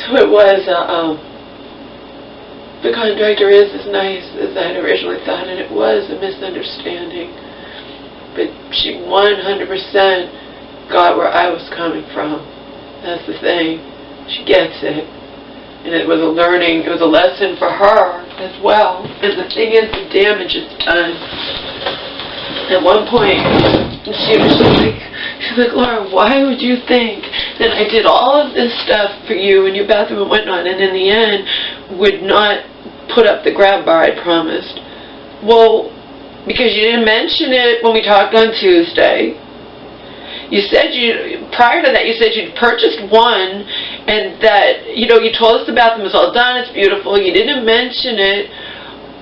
So it was, the contractor is as nice as I had originally thought, and it was a misunderstanding. But she 100% got where I was coming from. That's the thing. She gets it. And it was a learning, it was a lesson for her as well. And the thing is, the damage is done. At one point, she's like, Laura, why would you think that I did all of this stuff for you in your bathroom and whatnot, and in the end would not put up the grab bar I promised? Well, because you didn't mention it when we talked on Tuesday. You said prior to that, you said you'd purchased one, and that, you told us the bathroom was all done, it's beautiful. You didn't mention it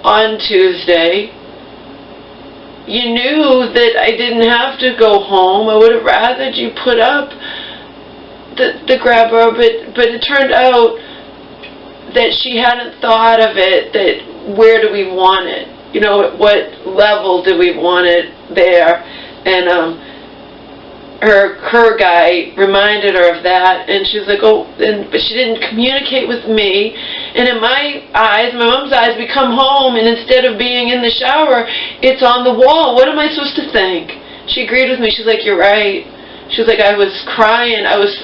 on Tuesday. You knew that I didn't have to go home. I would have rather you put up the grab bar, but it turned out that she hadn't thought of it, that where do we want it? At what level do we want it there? And her guy reminded her of that, and she's like, but she didn't communicate with me. And in my eyes, my mom's eyes, we come home, and instead of being in the shower, it's on the wall. What am I supposed to think? She agreed with me. She's like, you're right. She was like, I was crying. I was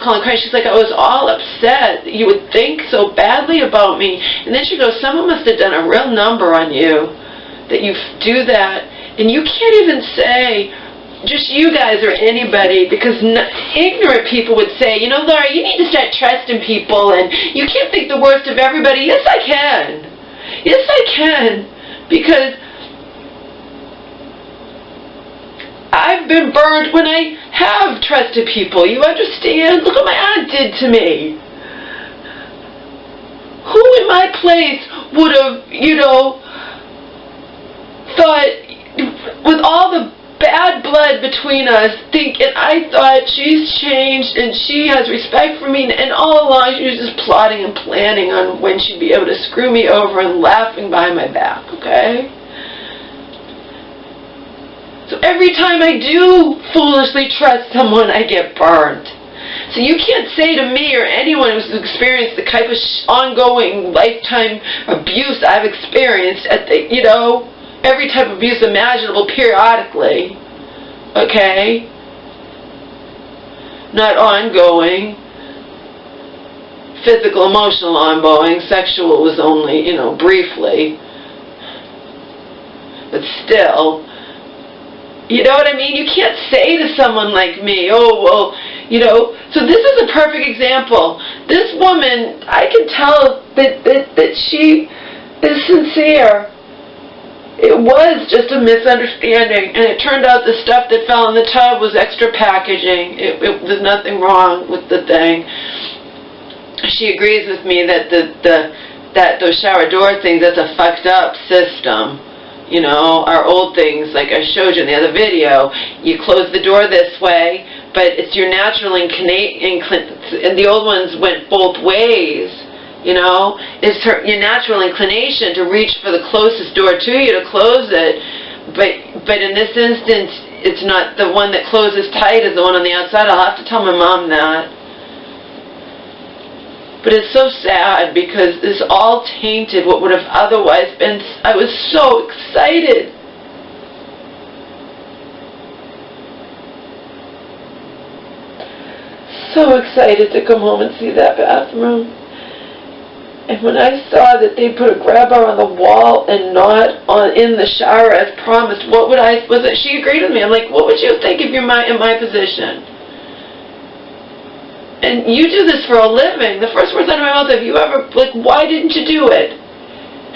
calling crying. She's like, I was all upset that you would think so badly about me. And then she goes, someone must have done a real number on you, that you do that. And you can't even say, just you guys or anybody, because ignorant people would say, Laura, you need to start trusting people, and you can't think the worst of everybody. Yes, I can. Yes, I can. Because I've been burned when I have trusted people. You understand? Look what my aunt did to me. Who in my place would have, thought, with all the bad blood between us, and I thought she's changed and she has respect for me, and all along she was just plotting and planning on when she'd be able to screw me over and laughing behind my back, okay? So every time I do foolishly trust someone, I get burned. So you can't say to me or anyone who's experienced the type of ongoing lifetime abuse I've experienced at the, every type of abuse imaginable periodically, okay? Not ongoing. Physical, emotional ongoing. Sexual was only, briefly. But still, you know what I mean? You can't say to someone like me, oh, well, so this is a perfect example. This woman, I can tell that she is sincere. It was just a misunderstanding, and it turned out the stuff that fell in the tub was extra packaging. There's nothing wrong with the thing. She agrees with me that that those shower door things, that's a fucked up system. Our old things, like I showed you in the other video, you close the door this way, but it's your natural and the old ones went both ways. It's your natural inclination to reach for the closest door to you to close it, but in this instance, it's not the one that closes tight is the one on the outside. I'll have to tell my mom that. But it's so sad because this all tainted what would have otherwise been. I was so excited. So excited to come home and see that bathroom. And when I saw that they put a grab bar on the wall and not in the shower as promised, she agreed with me. I'm like, what would you think if you're in my position? And you do this for a living. The first words out of my mouth, have you ever, why didn't you do it?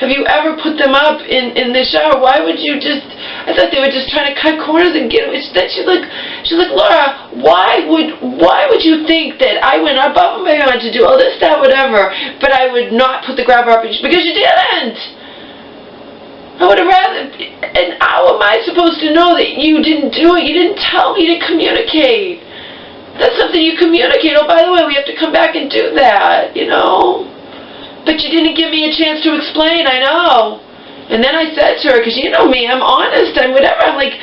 Have you ever put them up in the shower? Why would you just, I thought they were just trying to cut corners and get away. She's like, Laura, why would you think that I went above and beyond to do all this, that, whatever, but I would not put the grabber up? Because you didn't. I would have rather, and how am I supposed to know that you didn't do it? You didn't tell me to communicate. That's something you communicate. Oh, by the way, we have to come back and do that, But you didn't give me a chance to explain, I know. And then I said to her, because you know me, I'm honest, I'm whatever. I'm like,